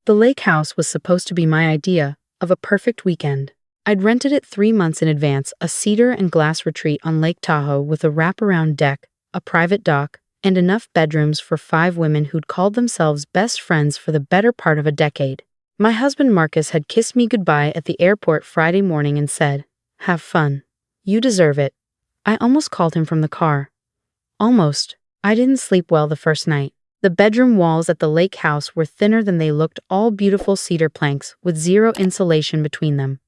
The lake house was supposed to be my idea of a perfect weekend. I'd rented it 3 months in advance, a cedar and glass retreat on Lake Tahoe with a wraparound deck, a private dock, and enough bedrooms for 5 women who'd called themselves best friends for the better part of a decade. My husband Marcus had kissed me goodbye at the airport Friday morning and said, "Have fun. You deserve it." I almost called him from the car. Almost. I didn't sleep well the first night. The bedroom walls at the lake house were thinner than they looked, all beautiful cedar planks with zero insulation between them,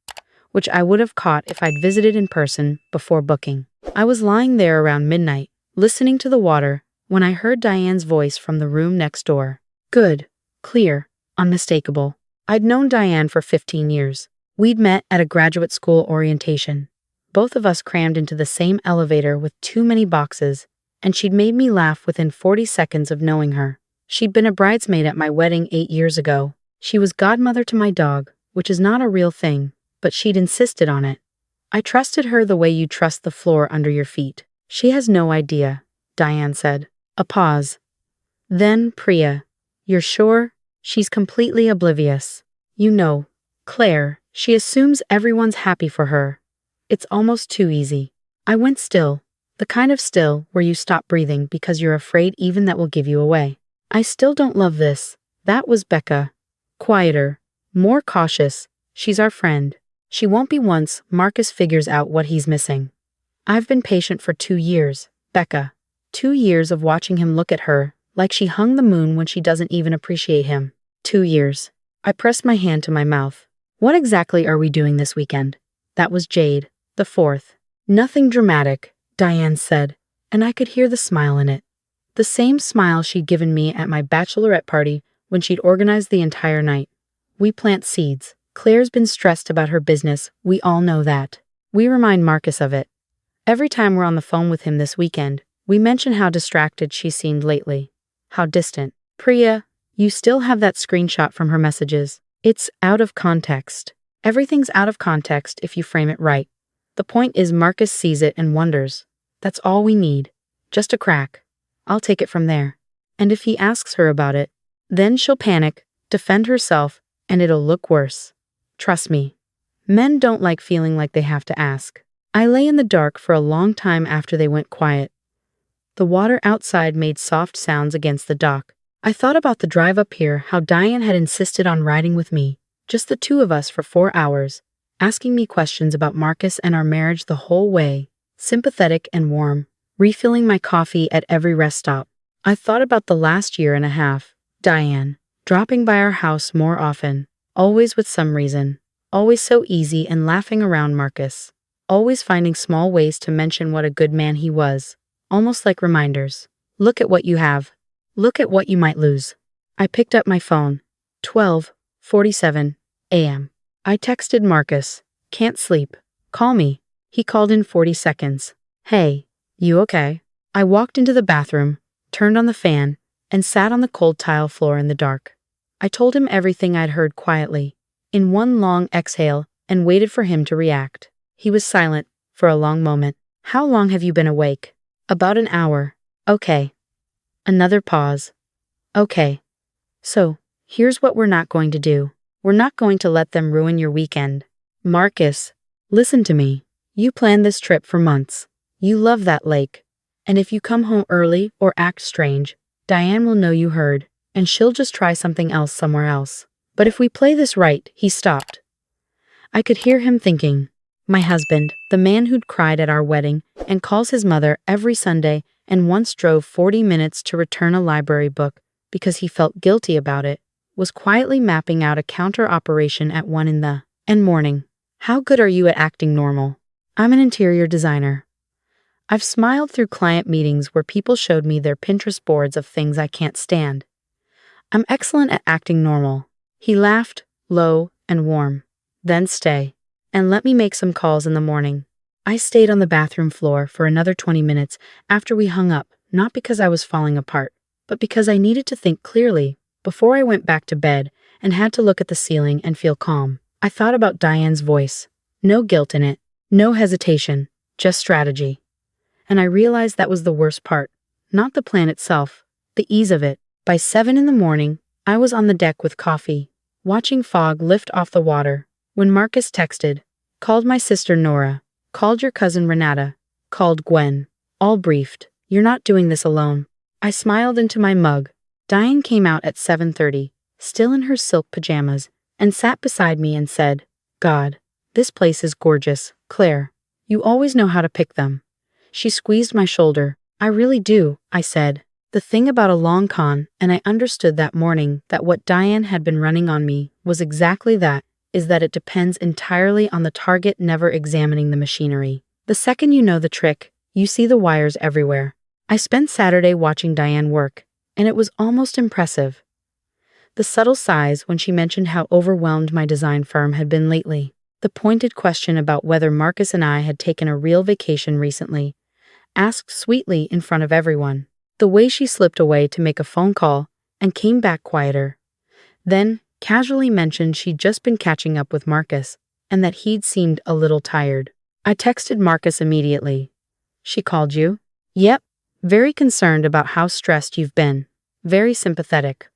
which I would have caught if I'd visited in person before booking. I was lying there around midnight, listening to the water, when I heard Diane's voice from the room next door. Good, clear, unmistakable. I'd known Diane for 15 years. We'd met at a graduate school orientation. Both of us crammed into the same elevator with too many boxes, and she'd made me laugh within 40 seconds of knowing her. She'd been a bridesmaid at my wedding 8 years ago. She was godmother to my dog, which is not a real thing, but she'd insisted on it. I trusted her the way you trust the floor under your feet. She has no idea, Diane said. A pause. Then, Priya, you're sure? She's completely oblivious. You know, Claire, she assumes everyone's happy for her. It's almost too easy. I went still. The kind of still where you stop breathing because you're afraid even that will give you away. I still don't love this. That was Becca. Quieter, more cautious. She's our friend. She won't be once Marcus figures out what he's missing. I've been patient for 2 years, Becca. 2 years of watching him look at her, like she hung the moon when she doesn't even appreciate him. 2 years. I pressed my hand to my mouth. What exactly are we doing this weekend? That was Jade, the fourth. Nothing dramatic, Diane said, and I could hear the smile in it. The same smile she'd given me at my bachelorette party when she'd organized the entire night. We plant seeds. Claire's been stressed about her business, we all know that. We remind Marcus of it. Every time we're on the phone with him this weekend, we mention how distracted she seemed lately. How distant. Priya, you still have that screenshot from her messages. It's out of context. Everything's out of context if you frame it right. The point is Marcus sees it and wonders. That's all we need. Just a crack. I'll take it from there. And if he asks her about it, then she'll panic, defend herself, and it'll look worse. Trust me. Men don't like feeling like they have to ask. I lay in the dark for a long time after they went quiet. The water outside made soft sounds against the dock. I thought about the drive up here, how Diane had insisted on riding with me, just the two of us for 4 hours, asking me questions about Marcus and our marriage the whole way, sympathetic and warm, refilling my coffee at every rest stop. I thought about the last year and a half, Diane, dropping by our house more often, always with some reason, always so easy and laughing around Marcus, always finding small ways to mention what a good man he was, almost like reminders. Look at what you have. Look at what you might lose. I picked up my phone. 12:47 a.m. I texted Marcus. Can't sleep. Call me. He called in 40 seconds. Hey, you okay? I walked into the bathroom, turned on the fan, and sat on the cold tile floor in the dark. I told him everything I'd heard quietly, in one long exhale, and waited for him to react. He was silent for a long moment. How long have you been awake? About an hour. Okay. Another pause. Okay. So, here's what we're not going to do. We're not going to let them ruin your weekend. Marcus, listen to me. You planned this trip for months. You love that lake. And if you come home early or act strange, Diane will know you heard, and she'll just try something else somewhere else. But if we play this right, he stopped. I could hear him thinking. My husband, the man who'd cried at our wedding and calls his mother every Sunday and once drove 40 minutes to return a library book because he felt guilty about it, was quietly mapping out a counter operation at 1 in the morning. How good are you at acting normal? I'm an interior designer. I've smiled through client meetings where people showed me their Pinterest boards of things I can't stand. I'm excellent at acting normal. He laughed, low and warm. Then stay, and let me make some calls in the morning. I stayed on the bathroom floor for another 20 minutes after we hung up, not because I was falling apart, but because I needed to think clearly before I went back to bed and had to look at the ceiling and feel calm. I thought about Diane's voice. No guilt in it, no hesitation, just strategy. And I realized that was the worst part. Not the plan itself, the ease of it. By 7 in the morning, I was on the deck with coffee, watching fog lift off the water, when Marcus texted, called my sister Nora, called your cousin Renata, called Gwen, all briefed, you're not doing this alone. I smiled into my mug. Diane came out at 7:30, still in her silk pajamas, and sat beside me and said, God, this place is gorgeous, Claire. You always know how to pick them. She squeezed my shoulder. I really do, I said. The thing about a long con, and I understood that morning that what Diane had been running on me was exactly that, is that it depends entirely on the target never examining the machinery. The second you know the trick, you see the wires everywhere. I spent Saturday watching Diane work, and it was almost impressive. The subtle sighs when she mentioned how overwhelmed my design firm had been lately. The pointed question about whether Marcus and I had taken a real vacation recently, asked sweetly in front of everyone. The way she slipped away to make a phone call and came back quieter. Then, casually mentioned she'd just been catching up with Marcus and that he'd seemed a little tired. I texted Marcus immediately. She called you? Yep. Very concerned about how stressed you've been. Very sympathetic.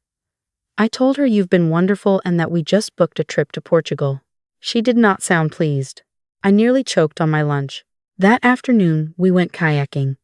I told her you've been wonderful and that we just booked a trip to Portugal. She did not sound pleased. I nearly choked on my lunch. That afternoon, we went kayaking.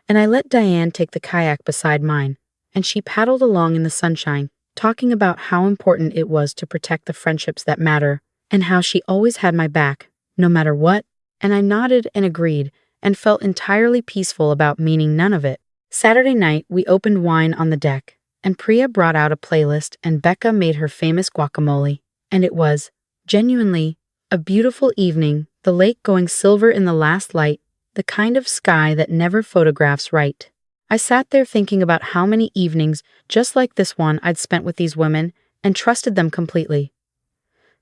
And I let Diane take the kayak beside mine, and she paddled along in the sunshine, talking about how important it was to protect the friendships that matter, and how she always had my back, no matter what, and I nodded and agreed, and felt entirely peaceful about meaning none of it. Saturday night, we opened wine on the deck, and Priya brought out a playlist and Becca made her famous guacamole, and it was, genuinely, a beautiful evening, the lake going silver in the last light, the kind of sky that never photographs right. I sat there thinking about how many evenings, just like this one, I'd spent with these women, and trusted them completely.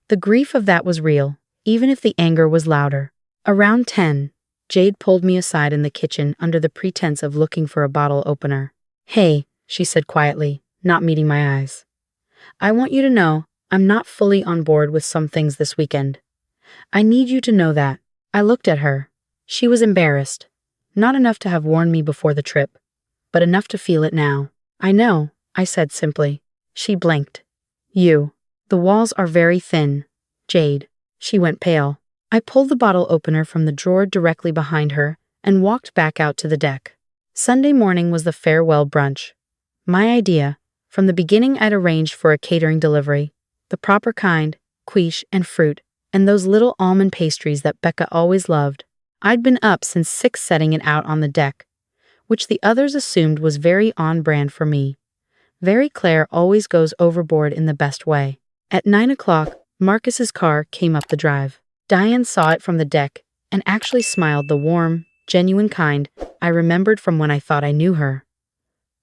The grief of that was real, even if the anger was louder. Around 10, Jade pulled me aside in the kitchen under the pretense of looking for a bottle opener. Hey, she said quietly, not meeting my eyes. I want you to know, I'm not fully on board with some things this weekend. I need you to know that. I looked at her. She was embarrassed. Not enough to have warned me before the trip, but enough to feel it now. I know, I said simply. She blinked. You. The walls are very thin. Jade. She went pale. I pulled the bottle opener from the drawer directly behind her and walked back out to the deck. Sunday morning was the farewell brunch. My idea. From the beginning I'd arranged for a catering delivery. The proper kind, quiche and fruit, and those little almond pastries that Becca always loved. I'd been up since 6 setting it out on the deck, which the others assumed was very on-brand for me. Very Claire always goes overboard in the best way. At 9 o'clock, Marcus's car came up the drive. Diane saw it from the deck and actually smiled the warm, genuine kind I remembered from when I thought I knew her.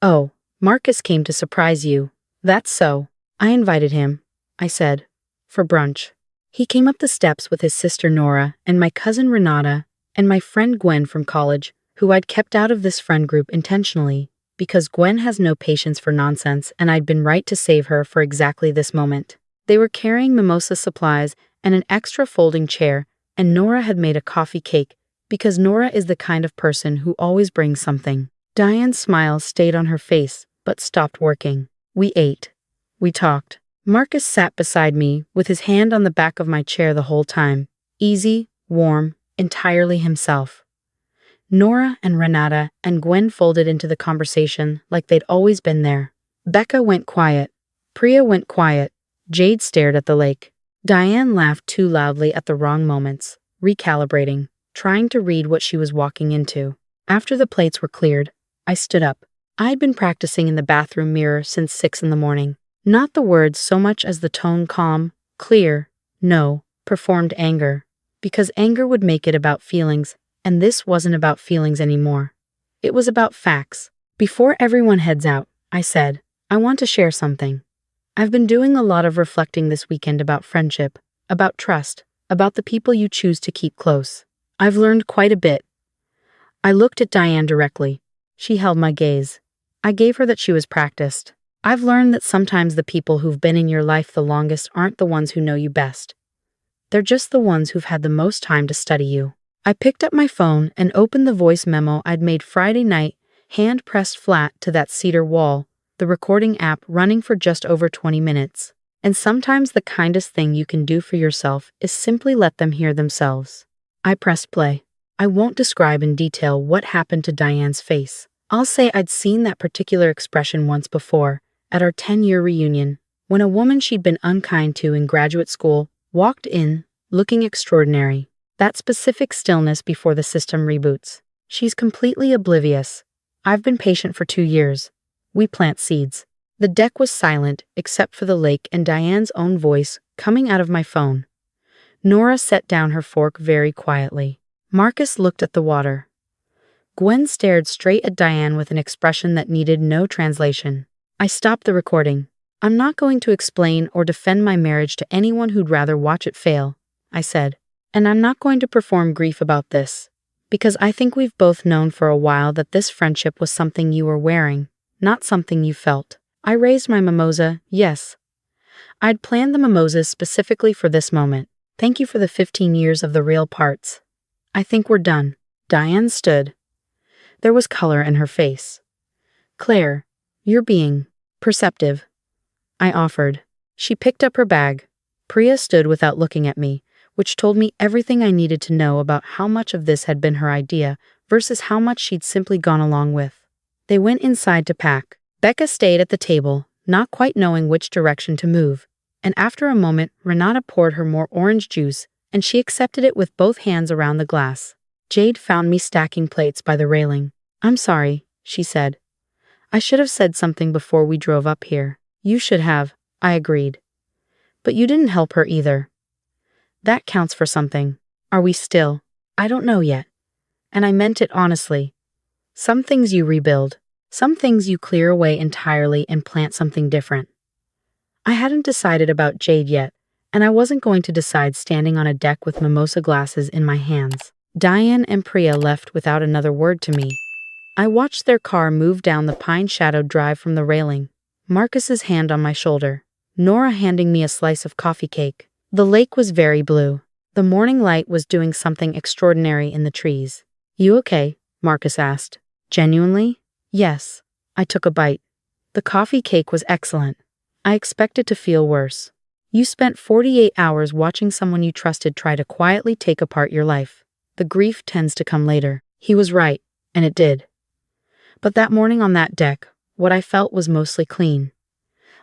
Oh, Marcus came to surprise you. That's so. I invited him, I said, for brunch. He came up the steps with his sister Nora and my cousin Renata and my friend Gwen from college, who I'd kept out of this friend group intentionally, because Gwen has no patience for nonsense and I'd been right to save her for exactly this moment. They were carrying mimosa supplies and an extra folding chair, and Nora had made a coffee cake, because Nora is the kind of person who always brings something. Diane's smile stayed on her face, but stopped working. We ate. We talked. Marcus sat beside me, with his hand on the back of my chair the whole time. Easy, warm, entirely himself. Nora and Renata and Gwen folded into the conversation like they'd always been there. Becca went quiet. Priya went quiet. Jade stared at the lake. Diane laughed too loudly at the wrong moments, recalibrating, trying to read what she was walking into. After the plates were cleared, I stood up. I'd been practicing in the bathroom mirror since 6 in the morning. Not the words so much as the tone calm, clear, no, performed anger. Because anger would make it about feelings, and this wasn't about feelings anymore. It was about facts. Before everyone heads out, I said, I want to share something. I've been doing a lot of reflecting this weekend about friendship, about trust, about the people you choose to keep close. I've learned quite a bit. I looked at Diane directly. She held my gaze. I gave her that she was practiced. I've learned that sometimes the people who've been in your life the longest aren't the ones who know you best. They're just the ones who've had the most time to study you. I picked up my phone and opened the voice memo I'd made Friday night, hand pressed flat to that cedar wall, the recording app running for just over 20 minutes. And sometimes the kindest thing you can do for yourself is simply let them hear themselves. I pressed play. I won't describe in detail what happened to Diane's face. I'll say I'd seen that particular expression once before, at our 10-year reunion, when a woman she'd been unkind to in graduate school walked in, looking extraordinary. That specific stillness before the system reboots. She's completely oblivious. I've been patient for 2 years. We plant seeds. The deck was silent, except for the lake and Diane's own voice coming out of my phone. Nora set down her fork very quietly. Marcus looked at the water. Gwen stared straight at Diane with an expression that needed no translation. I stopped the recording. I'm not going to explain or defend my marriage to anyone who'd rather watch it fail, I said. And I'm not going to perform grief about this, because I think we've both known for a while that this friendship was something you were wearing, not something you felt. I raised my mimosa, yes. I'd planned the mimosas specifically for this moment. Thank you for the 15 years of the real parts. I think we're done. Diane stood. There was color in her face. Claire, you're being perceptive, I offered. She picked up her bag. Priya stood without looking at me, which told me everything I needed to know about how much of this had been her idea versus how much she'd simply gone along with. They went inside to pack. Becca stayed at the table, not quite knowing which direction to move, and after a moment Renata poured her more orange juice, and she accepted it with both hands around the glass. Jade found me stacking plates by the railing. I'm sorry, she said. I should have said something before we drove up here. You should have, I agreed. But you didn't help her either. That counts for something. Are we still? I don't know yet. And I meant it honestly. Some things you rebuild. Some things you clear away entirely and plant something different. I hadn't decided about Jade yet, and I wasn't going to decide standing on a deck with mimosa glasses in my hands. Diane and Priya left without another word to me. I watched their car move down the pine-shadowed drive from the railing, Marcus's hand on my shoulder, Nora handing me a slice of coffee cake. The lake was very blue. The morning light was doing something extraordinary in the trees. You okay? Marcus asked. Genuinely? Yes. I took a bite. The coffee cake was excellent. I expected to feel worse. You spent 48 hours watching someone you trusted try to quietly take apart your life. The grief tends to come later. He was right, and it did. But that morning on that deck, what I felt was mostly clean.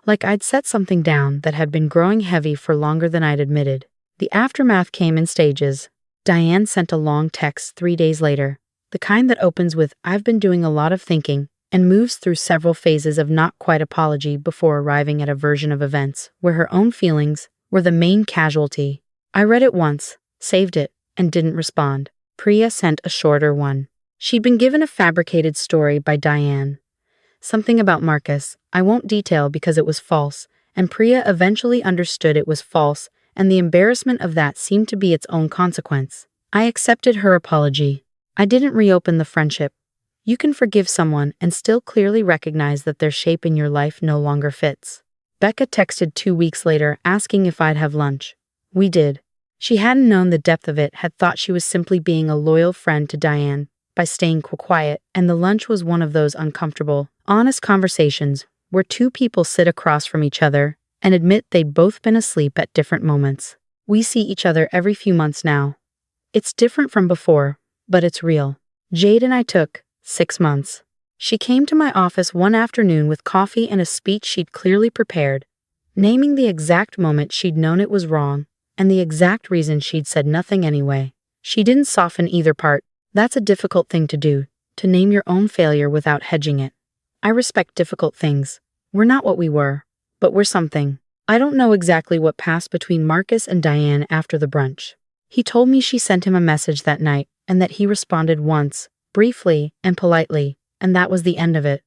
Like I'd set something down that had been growing heavy for longer than I'd admitted. The aftermath came in stages. Diane sent a long text 3 days later, the kind that opens with "I've been doing a lot of thinking," and moves through several phases of not quite apology before arriving at a version of events where her own feelings were the main casualty. I read it once, saved it, and didn't respond. Priya sent a shorter one. She'd been given a fabricated story by Diane. Something about Marcus, I won't detail because it was false, and Priya eventually understood it was false, and the embarrassment of that seemed to be its own consequence. I accepted her apology. I didn't reopen the friendship. You can forgive someone and still clearly recognize that their shape in your life no longer fits. Becca texted 2 weeks later asking if I'd have lunch. We did. She hadn't known the depth of it, had thought she was simply being a loyal friend to Diane by staying quiet, and the lunch was one of those uncomfortable, honest conversations where two people sit across from each other and admit they'd both been asleep at different moments. We see each other every few months now. It's different from before, but it's real. Jade and I took 6 months. She came to my office one afternoon with coffee and a speech she'd clearly prepared, naming the exact moment she'd known it was wrong and the exact reason she'd said nothing anyway. She didn't soften either part. That's a difficult thing to do, to name your own failure without hedging it. I respect difficult things. We're not what we were, but we're something. I don't know exactly what passed between Marcus and Diane after the brunch. He told me she sent him a message that night and that he responded once, briefly and politely, and that was the end of it.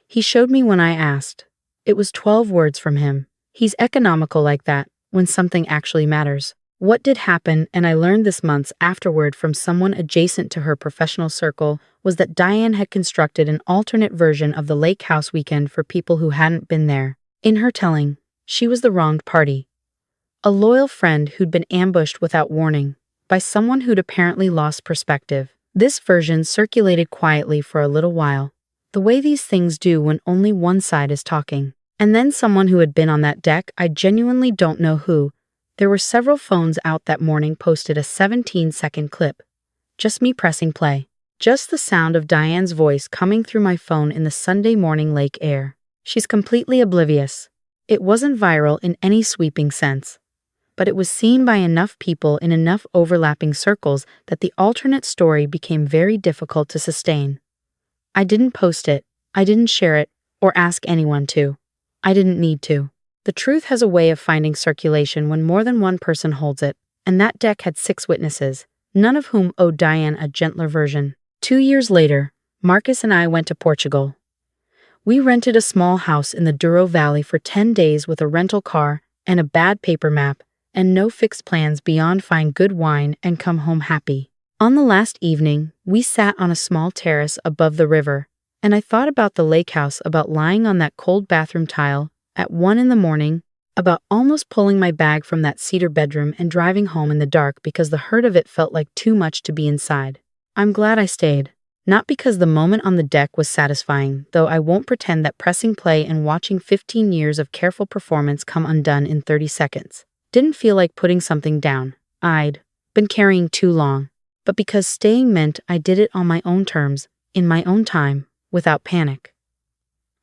He showed me when I asked. It was 12 words from him. He's economical like that, when something actually matters. What did happen, and I learned this months afterward from someone adjacent to her professional circle, was that Diane had constructed an alternate version of the lake house weekend for people who hadn't been there. In her telling, she was the wronged party. A loyal friend who'd been ambushed without warning by someone who'd apparently lost perspective. This version circulated quietly for a little while, the way these things do when only one side is talking. And then someone who had been on that deck, I genuinely don't know who. There were several phones out that morning, posted a 17-second clip. Just me pressing play. Just the sound of Diane's voice coming through my phone in the Sunday morning lake air. She's completely oblivious. It wasn't viral in any sweeping sense, but it was seen by enough people in enough overlapping circles that the alternate story became very difficult to sustain. I didn't post it, I didn't share it, or ask anyone to. I didn't need to. The truth has a way of finding circulation when more than one person holds it, and that deck had 6 witnesses, none of whom owed Diane a gentler version. 2 years later, Marcus and I went to Portugal. We rented a small house in the Douro Valley for 10 days with a rental car and a bad paper map, and no fixed plans beyond find good wine and come home happy. On the last evening, we sat on a small terrace above the river, and I thought about the lake house, about lying on that cold bathroom tile at 1 in the morning, about almost pulling my bag from that cedar bedroom and driving home in the dark because the hurt of it felt like too much to be inside. I'm glad I stayed. Not because the moment on the deck was satisfying, though I won't pretend that pressing play and watching 15 years of careful performance come undone in 30 seconds didn't feel like putting something down I'd been carrying too long, but because staying meant I did it on my own terms, in my own time, without panic.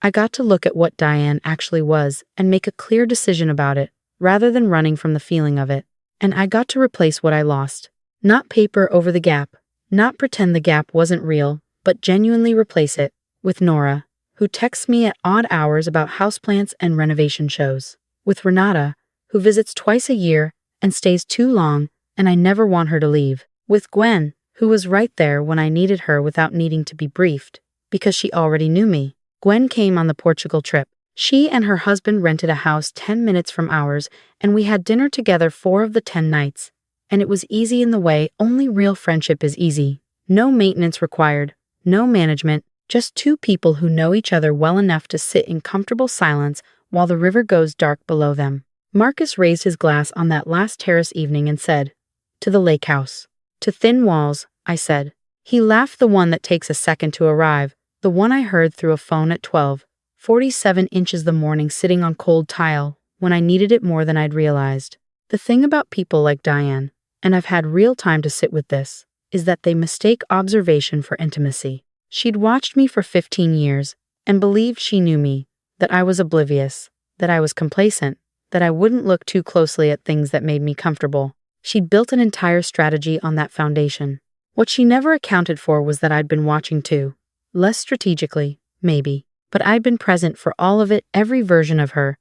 I got to look at what Diane actually was and make a clear decision about it, rather than running from the feeling of it. And I got to replace what I lost. Not paper over the gap, not pretend the gap wasn't real, but genuinely replace it with Nora, who texts me at odd hours about houseplants and renovation shows. With Renata, who visits twice a year and stays too long, and I never want her to leave. With Gwen, who was right there when I needed her without needing to be briefed, because she already knew me. Gwen came on the Portugal trip. She and her husband rented a house 10 minutes from ours, and we had dinner together 4 of the 10 nights. And it was easy in the way only real friendship is easy. No maintenance required, no management, just 2 people who know each other well enough to sit in comfortable silence while the river goes dark below them. Marcus raised his glass on that last terrace evening and said, "To the lake house." "To thin walls," I said. He laughed. "The one that takes a second to arrive, the one I heard through a phone at 12:47 inches the morning, sitting on cold tile, when I needed it more than I'd realized." The thing about people like Diane, and I've had real time to sit with this, is that they mistake observation for intimacy. She'd watched me for 15 years, and believed she knew me, that I was oblivious, that I was complacent, that I wouldn't look too closely at things that made me comfortable. She'd built an entire strategy on that foundation. What she never accounted for was that I'd been watching too. Less strategically, maybe, but I'd been present for all of it, every version of her.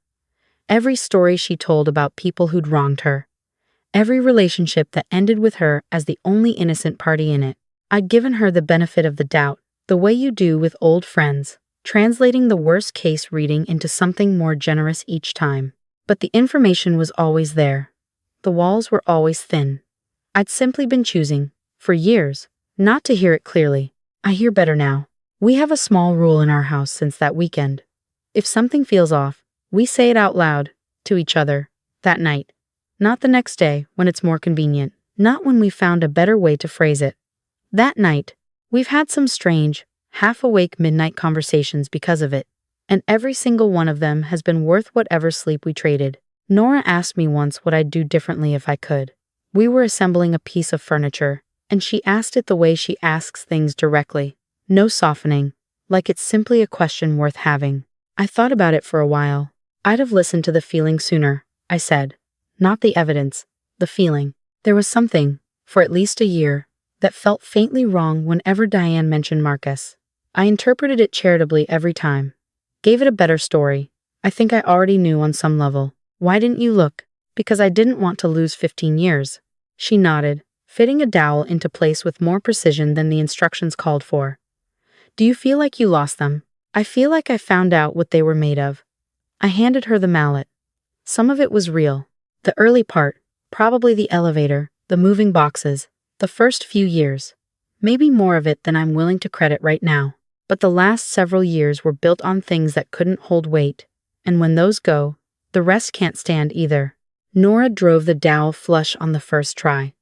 Every story she told about people who'd wronged her. Every relationship that ended with her as the only innocent party in it. I'd given her the benefit of the doubt, the way you do with old friends, translating the worst case reading into something more generous each time. But the information was always there. The walls were always thin. I'd simply been choosing, for years, not to hear it clearly. I hear better now. We have a small rule in our house since that weekend. If something feels off, we say it out loud, to each other, that night. Not the next day, when it's more convenient. Not when we found a better way to phrase it. That night, we've had some strange, half-awake midnight conversations because of it. And every single one of them has been worth whatever sleep we traded. Nora asked me once what I'd do differently if I could. We were assembling a piece of furniture, and she asked it the way she asks things directly. No softening, like it's simply a question worth having. I thought about it for a while. I'd have listened to the feeling sooner, I said. Not the evidence, the feeling. There was something, for at least a year, that felt faintly wrong whenever Diane mentioned Marcus. I interpreted it charitably every time. Gave it a better story. I think I already knew on some level. "Why didn't you look?" "Because I didn't want to lose 15 years. She nodded, fitting a dowel into place with more precision than the instructions called for. "Do you feel like you lost them?" "I feel like I found out what they were made of." I handed her the mallet. Some of it was real. The early part, probably the elevator, the moving boxes, the first few years. Maybe more of it than I'm willing to credit right now. But the last several years were built on things that couldn't hold weight, and when those go, the rest can't stand either. Nora drove the dowel flush on the first try.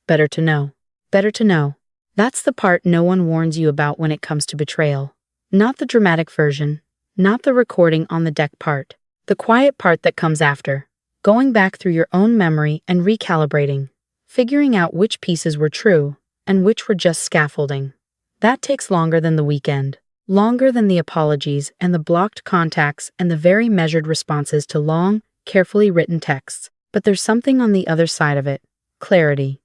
Better to know. Better to know. That's the part no one warns you about when it comes to betrayal. Not the dramatic version, not the recording on the deck part. The quiet part that comes after. Going back through your own memory and recalibrating. Figuring out which pieces were true and which were just scaffolding. That takes longer than the weekend. Longer than the apologies and the blocked contacts and the very measured responses to long, carefully written texts. But there's something on the other side of it. Clarity.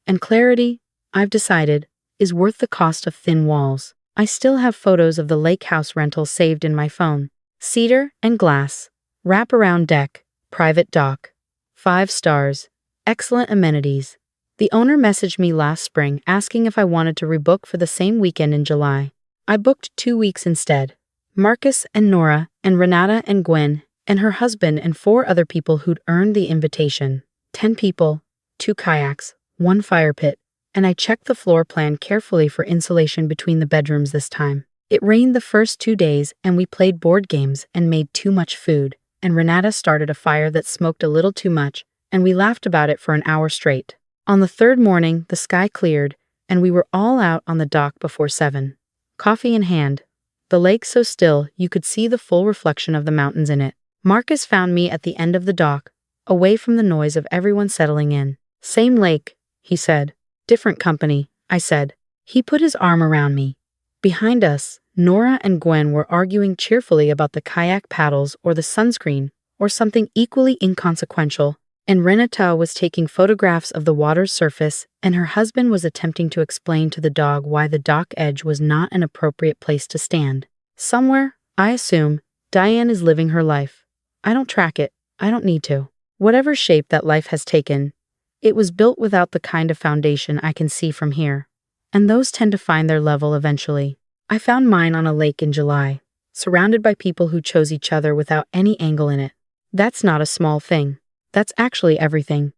And clarity, I've decided, is worth the cost of thin walls. I still have photos of the lake house rental saved in my phone. Cedar and glass. Wraparound deck. Private dock. 5 stars. Excellent amenities. The owner messaged me last spring asking if I wanted to rebook for the same weekend in July. I booked 2 weeks instead. Marcus and Nora and Renata and Gwen and her husband and 4 other people who'd earned the invitation. 10 people, 2 kayaks, 1 fire pit, and I checked the floor plan carefully for insulation between the bedrooms this time. It rained the first 2 days and we played board games and made too much food, and Renata started a fire that smoked a little too much, and we laughed about it for an hour straight. On the 3rd morning, the sky cleared, and we were all out on the dock before 7. Coffee in hand. The lake so still you could see the full reflection of the mountains in it. Marcus found me at the end of the dock, away from the noise of everyone settling in. Same lake, he said. Different company, I said. He put his arm around me. Behind us, Nora and Gwen were arguing cheerfully about the kayak paddles or the sunscreen, or something equally inconsequential, and Renata was taking photographs of the water's surface, and her husband was attempting to explain to the dog why the dock edge was not an appropriate place to stand. Somewhere, I assume, Diane is living her life. I don't track it. I don't need to. Whatever shape that life has taken, it was built without the kind of foundation I can see from here. And those tend to find their level eventually. I found mine on a lake in July, surrounded by people who chose each other without any angle in it. That's not a small thing. That's actually everything.